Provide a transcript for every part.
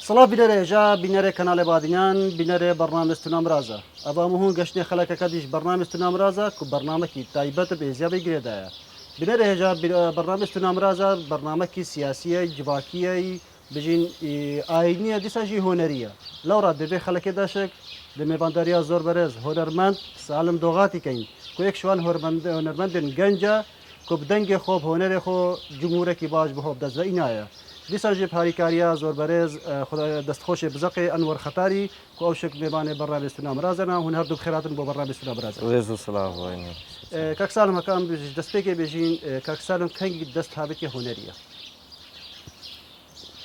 صلاة بنرى جا بنرى كنال باديان بنرى برنامج تنام رازا أبا مهون قشني خلك كديش برنامج تنام رازا كبرنامج تايبات بإزياء بجريدة بنرى جا برنامج تنام رازا برنامج سياسية جواكية بجين آينية ديساجي هنرية لو راد ببي خلك داشك دمي بانداريا زور برز هنرمند سالم دوغاتي كين كويك شوان هنرمند جنجا كبدنج خوب هنر خو جمهورك باش بهوب دز اینایه دیسا جب هاریکاریا زور برز خدا دستخوش بزقی انور خطاری کو اوشک میبانه برنامج استنام رازنا هون هر دو خیراتن بو برنامج استنام رازنا ريز الصلاة وين کاک سالم کام بج دست پیک بجین کاک سالم کنگ دست هابت هنریه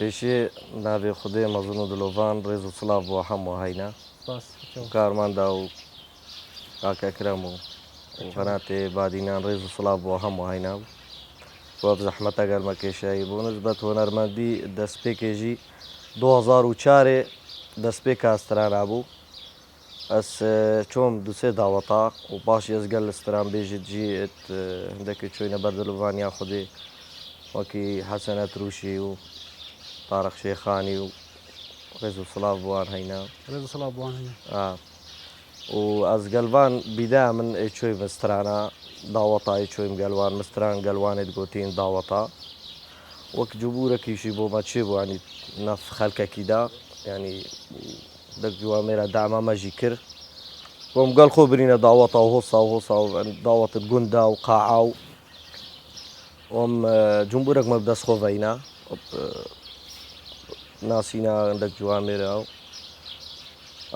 بيشي نابي خدي مظنو دلوفان ريز الصلاة وهم وهينا باس كارمان داو كاك أكرمو وقناتي بادينان ريز الصلاة وهم وهينا واب زحمتا قال ما كيشاي بنسبة هنرمندي دست پیکیجی 2004 دست پیک استران ابو اس چوم دوسه دعوتا و باش يزقل استران بيجي جي عندك شوية بدلوفان يا خدي وكي حسنة روشي وطارق شيخاني ورزو صلاة بوان هينا رضا صلاة بوان هنا وأز قلبان بداية من شوي مسترانا دعوتا شوي مقلوان مستران قلوان تقوتين دعوتا وك جبورك يشيبو ما تشيبو يعني نف خلقك كده يعني دك جواميرا دعما ما جيكر قوم قال خبرينا دعوتا وهوصا دعوة الجندا وقاعة وم جمهورك ما بدأ خوفينا ناسينا عندك جواميرا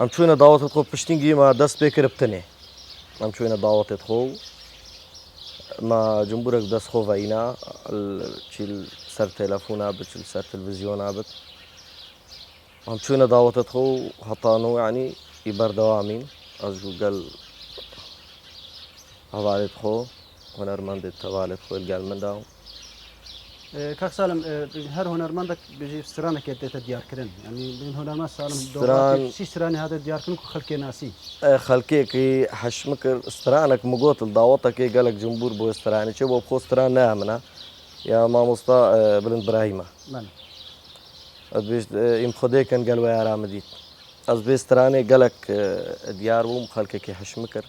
ام شوينا دعوة تدخل بشتنجي ما دست بكر بتني ام شوينا دعوة تدخل ما جمهورك دست خوفينا تشيل سر تلفونا بتشيل سر تلفزيونا بت ام شوينا دعوة تدخل حطانو يعني يبر دوامين أزجو قال حوالي تخو هنرمند حوالي تخو القال من داو کاک سالم هر هنرمندك بيجي استرانه كده ديار كرن يعني من هنرمند سالم استران شي استرانه هذا ديار كن خلكي ناسي خلكيكي حشمكر استرانك مقوت الدعوتك قالك جمهور بو استراني شو بو بخو استران نامنا يا ما مصطا بن ابراهيم من بيش يم خديكن قالوا يا رامديت از بيستراني قالك ديار بو خلكيكي حشمكر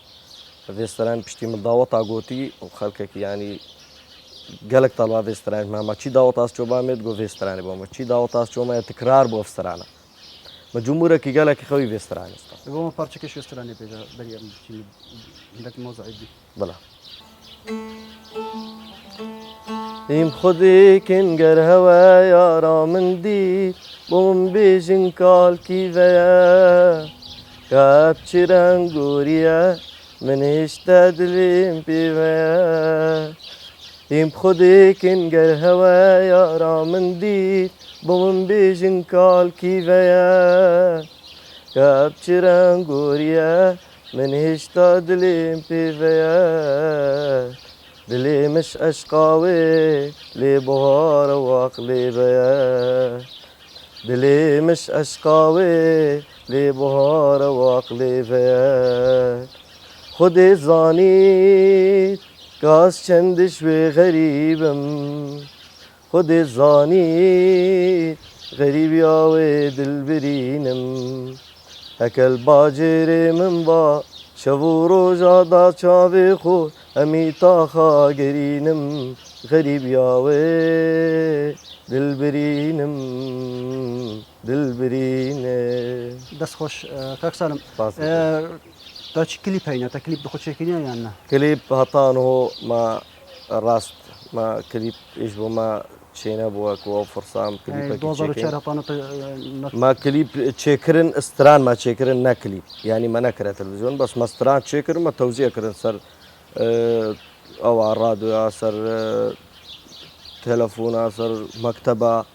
بيستران بشتي من دعوتا قوتي وخلكك يعني قالك طلع بيستران ما تشي دعوتا شو بامد جو بيستراني بو ما تشي دعوتا شو ما تكرار بو استرانا ما جمهورك قالك خوي بيستراني هو ما بارتش كيش استرانه بيجا بري عندك موضوع دي بلا يم خديك انقر هوا يا رامندي بوم بيجن كال كيفيا كابتشران غوريا من اشتدلين بيفيا يم خديك انقر هوا يا رامندي بوم بيجن كال كيفيا كابتشران غوريا من اشتدلين بيفيا دلي مش أشقاوي لي بهار وعقلي بيا دلي مش أشقاوي لي بهار وعقلي بيا خدي زانيت كاس چند شوي غريبم خدي زانيت غريب ياوي دل برينم هكل باجري من با شبو روجا دا چاوي خو امي تاخا قرينم غريب ياوي دل برينم دل برينم دست خوش کاک سالم تاچ كليب هينا تا كليب بخود شكليا يعني كليب هطانو ما راست ما كليب ايش بو ما تشينا بوك و فرصام كليب 2004 طانو ما كليب تشيكرن استران ما تشيكرن نا كليب يعني ما نكره تلفزيون بس ما استران تشيكرن ما توزيع كرن سر او على الراديو سر تلفون سر مكتبه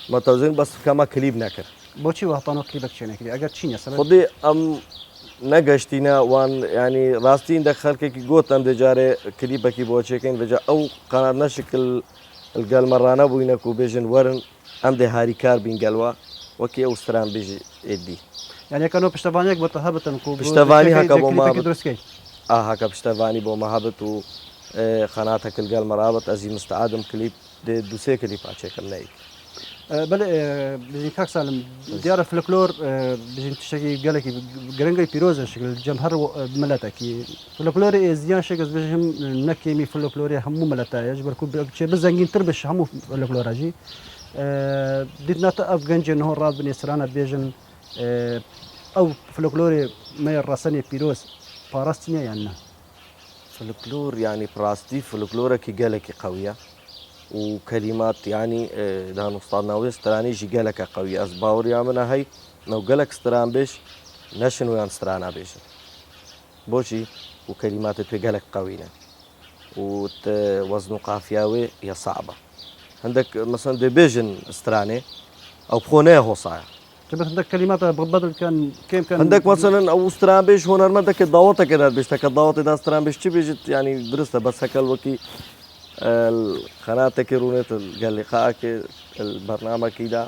ما توزيع بس كما كليب نكر بوشي وهطانو كليبك شنو كلي اگر تشينيا سبب خدي ام نقشتينا وان يعني راستين دخل كي قوت ام دجاري كليبك بوشيكين بجا او قناه نشكل القال مرانا بوينكو بيجن ورن ام دي هاري كار بين قلوا وكي او استران بيجي ادي يعني كانوا بشتفانيك بتهبتن كو بشتفاني هكا بو ما درسكي هكا بشتفاني بو مهبط و قناتك القال مرابط ازي مستعادم كليب دي دوسي كليب اتشيكل نايك بله بجین کاک سالم دیار فلکلور بجین تشکی گله کی گرنگی پیروز شکل جمهر ملتا کی فلکلور ازیان شکل بجیم نکیمی فلکلوری همو ملتا یجبر کو چه بزنگین تر بش همو فلکلوراجی دید نتا افغان جنه راد بنی سرانه بیجن او فلکلوری ما راسنی پیروز پاراستنی یا نه فلكلور يعني براستي فلكلورة كي قالك قوية وكلمات يعني دهن أستاذنا ويستراني جي قالك قوية أزباور يا منا هاي نو قالك استران بيش نشنو يان استرانا بيش بوشي وكلمات في قالك قوية ووزن قافياوي هي صعبة عندك مثلا دي بيجن استراني أو بخونيه هو صايع تبغى عندك كلمات بدل كان كان عندك مثلا او استران بيش هنرمندك الضوطه كده بيش تك الضوطه ده استران بيش بيجت يعني درسته بس هكا الوكي القناه كيرونت قال لقائك البرنامج كده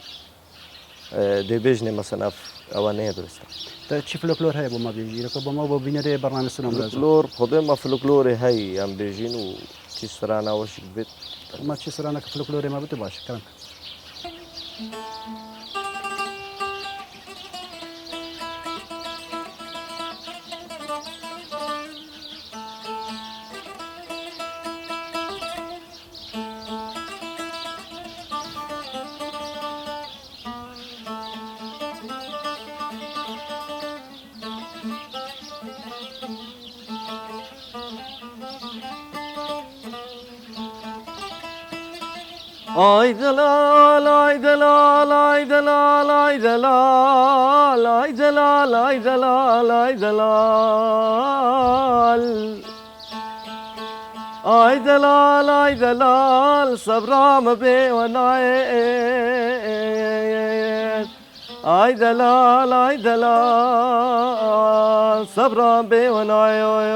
دي بيجني مثلا في اوانيه درسته تشي فلكلور هاي ما بيجي لك ما بو بينري برنامج سنه فلكلور خدمه فلكلوري هي ام بيجين وتشي استرانا وش بيت ما تشي سرانك فلكلوري ما بتباش كلام ay delal ay delal ay delal ay delal ay delal ay delal ay delal ay delal ay delal sabram be wanayet ay delal sabram be wanayet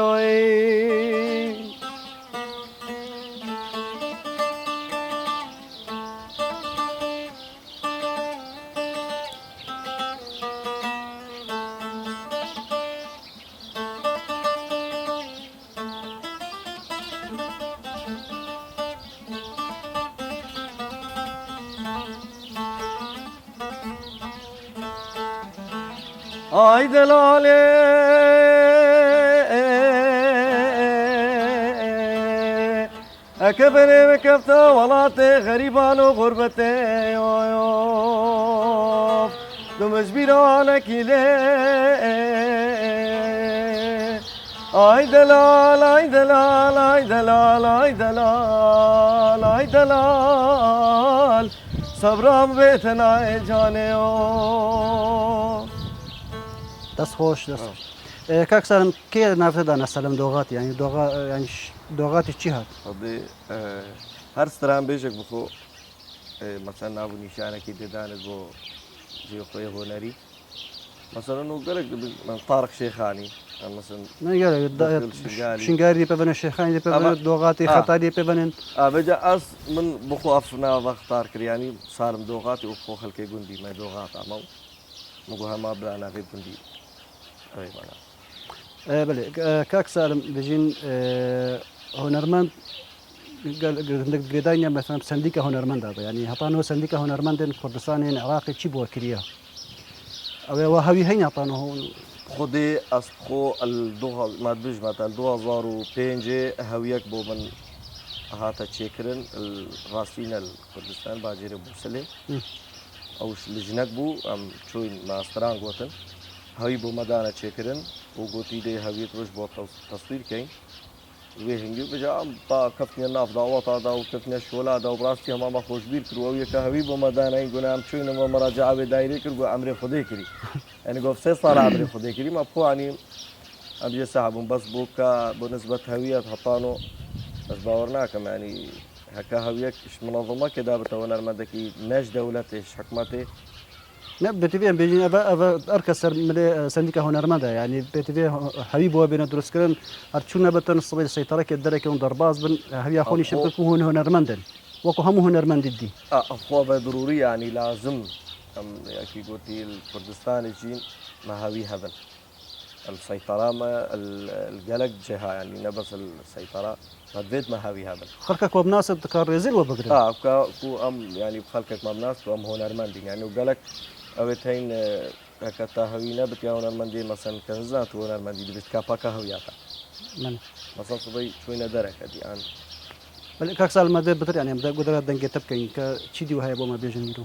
ay delale أكبر بكفته ولاته غريبان وغربته يوف دمجبيرانك إليه ay delal ay delal ay delal ay delal ay delal صبرم بيتنا جاني دست خوش دست كاك سالم كي نافذ أنا سلام دوغات يعني يعني دوغاتي چی هات خدي هر ستران بيجك بخو مثلا نابو نشانه كي ددانت بو جي خوي هنري مثلا نو قالك من طارق شيخاني مثلا نه يا شنگاری پevن شیخانی پevن دوغاتی خطاری پevن بجا اس من بخو افنا وختار كر يعني صارم دوغاتي وخو خلكي جندي ما دوغات امو مقوها ما بلانا في جندي اي بله كاك سالم بجين هنرمند عندك قدايا مثلا سنديكا هنرمند هذا يعني هطانو سنديكا هنرمند كردستان العراقي تشي بو كريا او وهوي هين هطانو خدي أسخو الدوها ما تبج مثلا 2005 هويك بو من هاتا تشيكرن الراسين الكردستان باجر بوسلي او لجنك بو ام شوين ما ستران قوتن هوي بو مدانا تشيكرن وقوتي دي هويت روش بو تصوير كين وهنجي بجا با كفني الناف دعوات دا وكفني الشولا دا وبراستي ما خوش بير كرو ويا كهوي بو مدانا يقول ام شوين ما مراجعه بدايري كرو عمري خدي كري يعني قف سي صار عمري خدي كري ما بو يعني ابي سحب بس بوكا بنسبه هويه حطانو بس باورناكم يعني هكا هويك منظمه كده بتوانا المدكي ناش دولتي حكمتي لا بتبي بيجي أبا أركسر ملي سنديكا هنرمندا يعني بتبي حبيب هو بين دروس كرن أرتشونا بتن الصبي السيطرة كدرك يوم درباز بن هبي أخوني شبكة هون هنرمندن وكو هم هنرمند دي أخوة ضروري يعني لازم أم ياكي قلتي الكردستان يجين ما هوي هبن السيطرة ما الجلق جهة يعني نبس السيطرة ما بيت ما هاوي هذا خلقك وبناس تكار رزيل وبقرن كو أم يعني بخلقك ما بناس كو أم هنرمندي يعني وجلق أوت هين كتا هوينا بتيا هنرمندي مثلا كنزات هنرمندي بيت كابا كهوياتا من مثلا صبي شوينا درك دي أنا بل كاك سال ما بتر يعني مدا قدرات دنجة تبكين كشيدي وهاي بوما بيجنيرو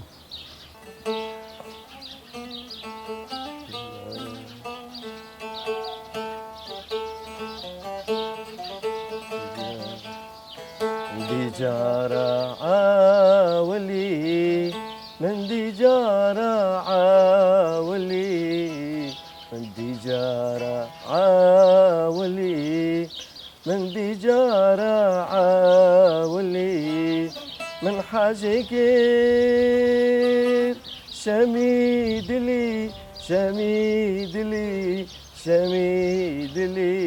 ديجارة عاولي من ديجارة عاولي من ديجارة عاولي من ديجارة عاولي من حاجكير شميدلي شميدلي شميدلي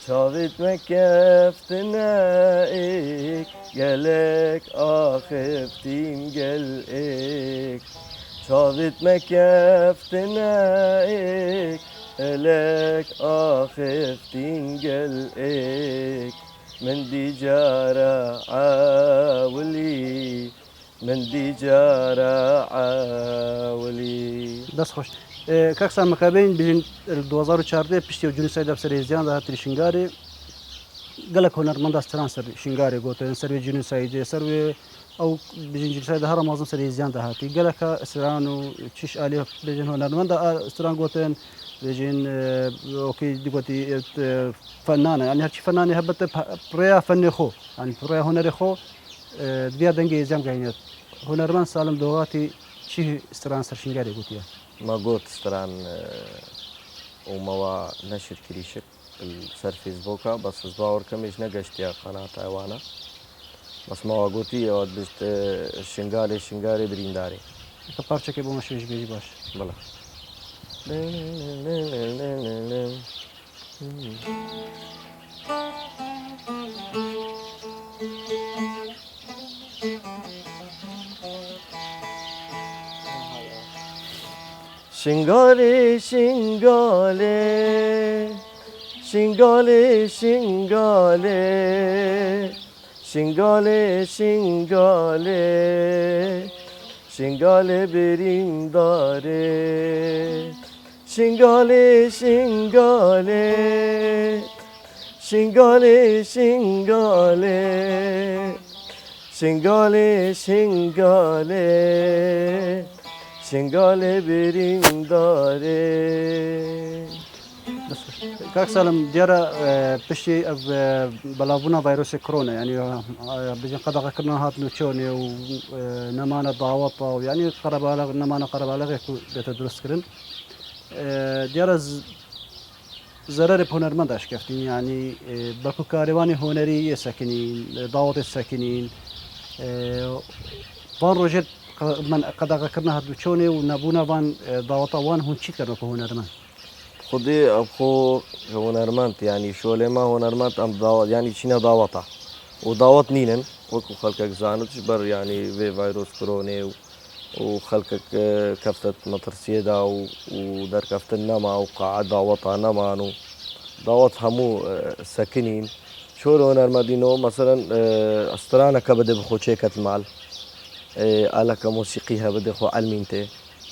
شافت مكفتنائك قالك آخفتين قلقك شافت مكفتنائك قالك آخفتين قلقك من ديجارة عاولي من ديجارة عاولي دست خوش كاك سال مكابين بين 2014 بشتي وجوني سيدا بسريزيان ده هاتري شنغاري قالك هنرمند استران سر شنغاري قوتين سر جوني سيدا سر او بجين جوني سيدا هرم معظم سريزيان ده هاتي قالك استرانو تشيش آليه بجين هنرمند استران قوتين بجين اوكي دقوتي فنانه يعني هرشي فنانه هبت بريا فني خو يعني بريا هنري خو دبيا دنجي زام قاينت هنرمند سالم دوغاتي شي استران سر شنغاري قوتيا ما قلت استران وموا نشر كريشك سر فيسبوكا بس زباور كميش نقشت يا قناة ايوانا بس ما قلتي يا بست شنغاري برينداري كبارچه که با مشوش بیجی باش بلا شنغالي شنغالي شنغالي شنغالي شنغالي شنغالي شنغالي برينداري شنغالي شنغالي شنغالي شنغالي شنغالي شنغالي شنغالي برينداري بس كاك سالم ديارة بشي بلافونا فيروس كورونا يعني بيجي قد كنا هات نشوني ونمانا ضاوطة ويعني قرب على نمانا قرب على غير بيتدرس كرن ديارة زرار بهنرمند اشكفتين يعني بكو كارواني هنري ساكنين ضاوط الساكنين فان روجيت من قد كنا هات نشوني ونبونا فان ضاوطة وان هون شيت كانوا هنرمند خدي أبخو هنرمنت يعني شولما هنرمنت أم دعوت يعني شينا دعوتها ودعوت نينن وكو خلقك زانت جبر يعني في فيروس كورونا وخلقك كفتة مطرسيدا ودار كفتة نما وقاعد دعوتها نمانو دعوت همو ساكنين شو هنرمدينو مثلا استرانا كبد بخو شيكة المال آلة كموسيقيها بدي خو علمينته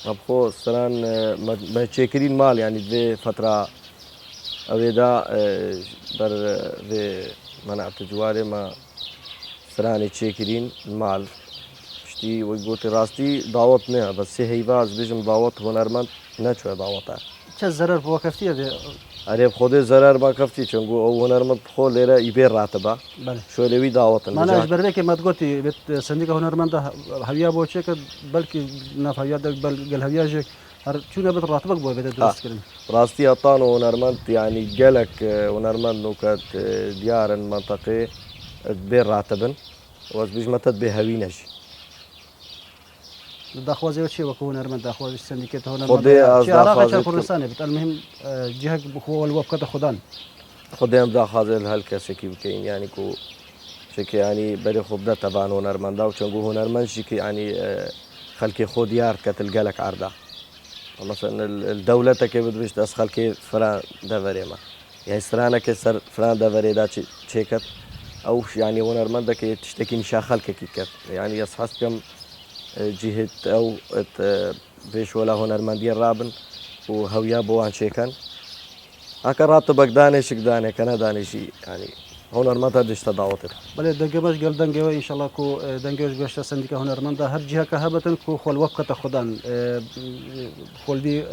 أبخو سران ما تشكرين مال يعني في فترة أبدا بر في منع تجواري ما سران تشكرين المال شتي ويقول راستي دعوتنا بس هي باز بيجم دعوت هنرمند نشوي دعوتها چه ضرر بوقفتیه ده أريب خودي زرار ما كفتي چنگو أو هنرمند بخو ليرة يبير راتبه بله شو لوي دعوتن ما أنا أجبر لك ما تقولي بيت صندوق هنرمند هويا بوشك بلكي ناف هويا بل قال هويا جك شو نبت راتبك بو بيت درس كلام راستي أطانو هنرمند يعني جالك هنرمند نوكات ديار منطقة بير راتبن واز بيج متد بهوينج داخوازي وشي وكو هنرمند داخوازي السندكات هنرمند خدي از شي عراقة داخوازي كردستان بت المهم جهك هو الوفقة خدان خديم داخوازي هالكاسي كي بكين يعني كو شكي يعني بري خبدا تبعن هنرمندا وشنقو هنرمند شكي يعني خلكي خود يار كتل جالك عردا مثلا الدولة كبد بيش تسخل كي فران دافري ما يعني سرانا كسر فران دافري دا تشيكت أو يعني هنرمند كي تشتكي مشاخل كيكت يعني يصحص كم جهة أو بيش ولا هنرمندية رابن وهويا بوان شيكن هكا راتبك دانش داني كنا دانشي يعني هنرمند هدش تداوتر بله دنگمش گل دنگه و انشالله کو دنگش گشت سندیکا هنرمند هر جهه که هبتن کو خل وقت خدان خل دی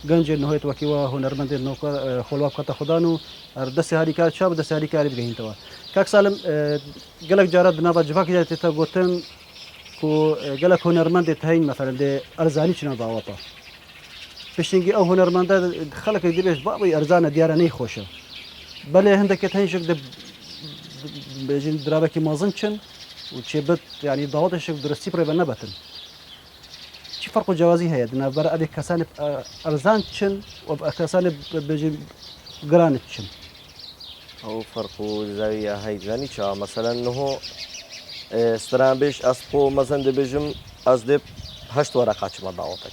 گنج نهایت وکی و هنرمند نوکر خل وقت خدانو هر دست هری کار شاب دست هری کاری بگهین توا کاک سالم گلک جارات بنا بجواک جات تا گوتن کو گلک هنرمند تهین مثلا ده ارزانی چنا دعوتا پشتینگی او هنرمند خلق دیبش بابی ارزان دیاره نی خوشه بله هندك تهينشك دب بيجين درابكي مازنشن وتشبت يعني ضوابط درستي بريبا نبتن شي فرق جوازي هي دنا بر ابي كسان ارزانتشن وبكسان بيجين جرانتشن هو فرق زاوية هاي زاني شا مثلا انه استران بيش اسبو مثلا دبيجم ازدب هشت ورقة ما دعوتك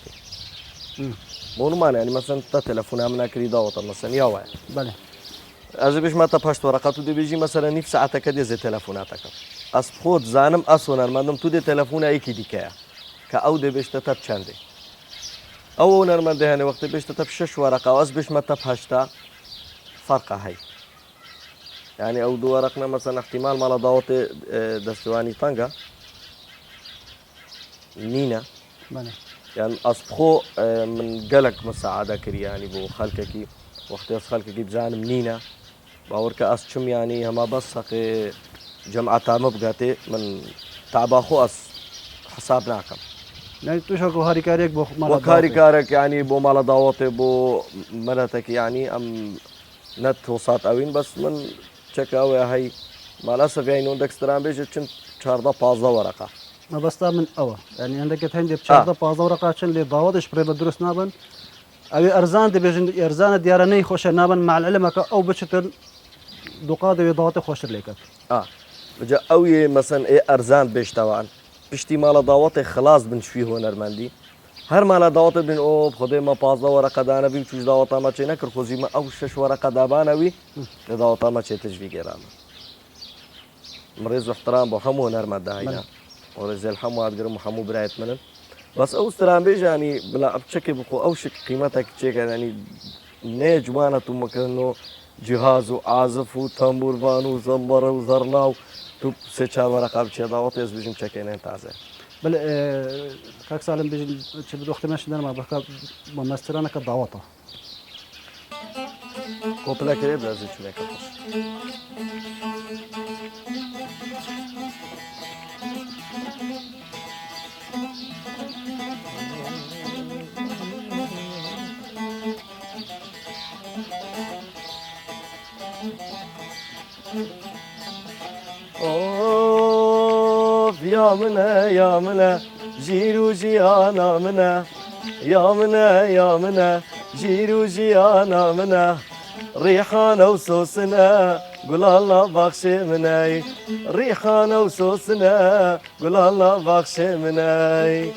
مو نمان يعني مثلا تا تلفون امنا كري دعوتك مثلا يا واحد بله از بیش ما تا پشت ورقات تو دی بیجی مثلا نیف ساعت کدی از تلفنات کم از خود زانم اصلا مردم تو دی تلفن ای کی دیکه که او دی بیش تا چنده او نرمنده هنی وقتی بیش تا شش ورقه و از بیش ما تا پشتا فرقه هی يعني او دو ورقنا مثلا احتمال مال ضوط دستواني طنجة نينا بله يعني أصبخو من قلق مساعدة كري يعني بو خلقكي وقت خلقكي بزانم نينا باورك أسشم يعني هما بس جمعة تامة بقاتي من تعباخو حسابناكم يعني تشركوا هاري كاريك بو مال وكاري كارك يعني بو مال ضوطي بو ملتك يعني أم نت وصات أوين بس من شكاوي هاي مع الأسف يعني عندك استران بيجي كنت شارده 15 ورقة ما بس من أوا يعني عندك تهندي بشارده 15 ورقة عشان اللي ضوادش بريب الدروس نابن أبي أرزان دي بيجن أرزان ديارني خوش نابن مع العلم أو بتشتن دقادة وضوات خوش ليك بجا أوي مثلا إيه أرزان بيش طبعا بشتي مال ضواتي خلاص بنشفيه هنرمندي هر مال ضوات بن او بخدي ما 15 ورقة دانا بي وش ضوات ما تشينا كرخوزي ما أو 6 ورقة دابانا وي ضوات ما تشي تجفي قرانا مريض واحترام بو حمو هنرمند هاينا ورجال حمو هاد قرمو حمو برايت منن بس او استران بيج يعني بلا بشكل بخو او شك قيمتك تشيك يعني نيج وانا تو مكانو جهاز وعازف وتنبور بان وزمبر وزرنا تو سه چهار ورقه بچه دعوت از بيجم چكينه تازه بل كاك سالم بيجي تشبد وقت ماشي ما بقى ممثلنا كدعوته كوبلا كده لازم تشوفه كفش اوف يا منا جيرو جيانا منا يا منا جيرو جيانا منا ريحانة وسوسنا قول الله بخش مناي ريحانة وسوسنا قول الله بخش مناي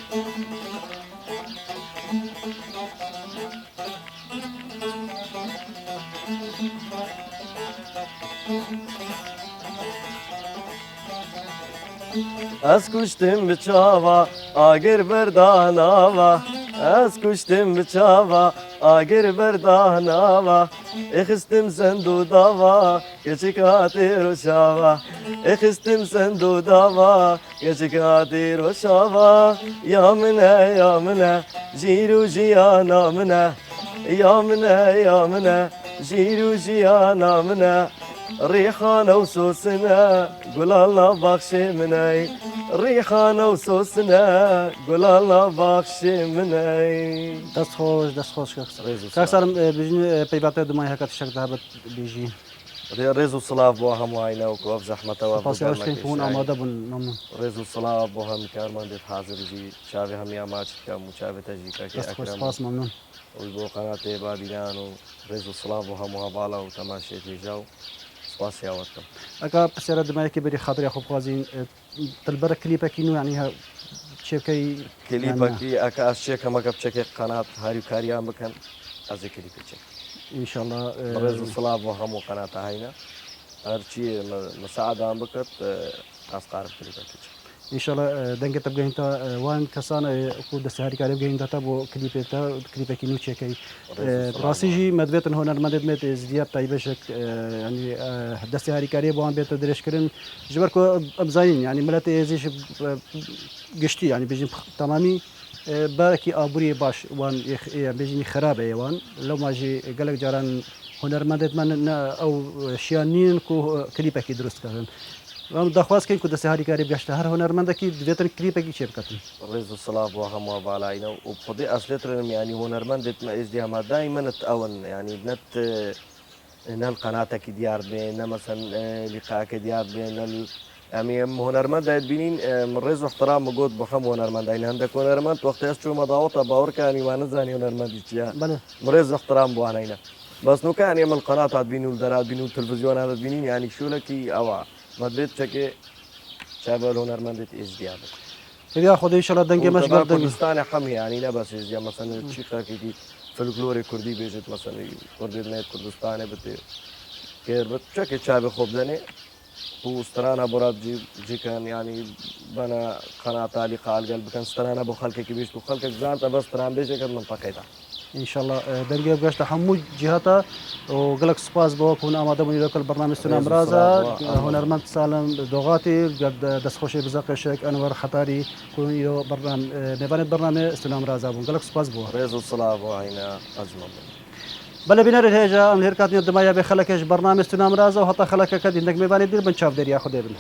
از کشتم به چاوا آگر برداناوا از کشتم به چاوا آگر برداناوا اخستم سندو داوا یچکاتی روشاوا اخستم سندو داوا یچکاتی روشاوا یا منا جیرو جیانا منا یا منا جیرو جیانا منا ريحانة وسوسنا قول الله بخش مناي ريحانة وسوسنا قول الله بخش مناي دست خوش كاك سالم بيجي بيباتي دماي هكا تشك ذهبت بيجي ريزو صلاف بوها معاينة وكوف زحمة باس يواش كين فون آماده بن ممنون ريزو صلاف بوها مكارمان ديت حاضر جي شافي هم يا ماتش كم وشافي تجيكا كي دست خوش أكرم باس ممنون ويبو قناة باديان وريزو صلاف بوها مهابالا وتماشي تيجاو سباس يا وطن اكا بسيرة دماي كبيري خاطري اخو بغازين تلبر كليبا كينو يعني چێبکەی کلیپەکی ئەکە ئەشتێکەمەکە بچێکێ قەنات هاریکاریان بکەن ئەزی کلیپی چێک ئینشاءڵڵا ڕێز و سڵاو بۆ هەموو قەناتە هەینە هەرچی مەساعدان بکات ئاسقارم کلیپەکە چێک ئینشاءڵڵا دەنگێتە بگەینتە وان کەسان کو دەسەهاریکاری بگەینتە بۆ کلیپێتە کلیپێکی نوچێکەکەی ڕاستیژی مەدوێتن هۆنەرمەندێت مێت زیاب تایبەشێک ینی دەستی هاریکاری بۆوان بێتە درێژکردن ژبەر ئەبزانین ینی ملەت ێزیش گشتی ینی بژین تەمامی بارێکی ئابووری باش وان بێژینی خراپ ئێوان لەو ماژی گەلک جاران هۆنەرمەندێتمان ئەو شیان نین و کلیپێکی دروستکردن. دەخواستکەین کو دەستی هاریکاری بگەشتە هەر هۆنەرمەندێکی دوێتن کلیپێکی چێ بکەن ڕێز و سڵاو بۆ هەموو بالاینە و خودی ئەسلێترن ینی هۆنەرمەندێت ئێزدیامە دایمەنت ئەوەن ینی نەت نەل قەناتێکی دیار بێن نەمەسەن لیقاکە دیار بێن ئەمی هۆنەرمەندایت بینین ڕێز و احترام گوت بە هەم هۆنەرمەندین هەندێک هۆنەرمەند وەختی هەست چوومەداوەتە باوەڕکانی وانەزانی هۆنەرمەندی چیە ڕێز و احترام بوانینە بەس نوکان ئێمە قەناتات بین و دەرات بین و تلڤیزیۆنات بینین ینی شولەکی ئەوە مەدرێت چەکێ چابەر هۆنەرمەندێت ئێزدیا بێت یا خۆی شڵە دەنگێ مەش کوردستانی هەمی ینی نەبەس ئێزدیا مەسەن چیقاکێکی فلکلۆری کوردی بێژێت مەسەنی کوردێت نێت کوردستانێ بتێ کێر بێت چەکێ چابێ خۆ بدەنێ سترانە بۆرات جیکەن ینی بەنە قەناتالی قالگەل بکەن سترانە بۆ خەڵکێکی بیست و خەڵکێک زانتە بەس تران بێژێکت منتەقەیدا ئینشاءڵڵا دەنگێ بگەشتە هەموو جیهاتە و گەلک سوپاس بۆ کوون ئامادەبوونی لەکەل بەرنامە سونام رازە هۆنەرمەند ساڵم دۆغاتی دەستخۆشی بزەقێشێک ئەنوەر خەتاری کوونی میوانێت بەرنامێ سونام رازا بوون گەلک سوپاس بووە ڕێز و سڵاو بۆ هەینە ئەزمە بەلە بینەرت هێژە ئەم هێرکاتنی دمایە بێ خەلەکەش بەرنامە سونام رازە و هەتا خەلەکەکە دیندەک میوانێت دیر بن چاودێریا خودێ بن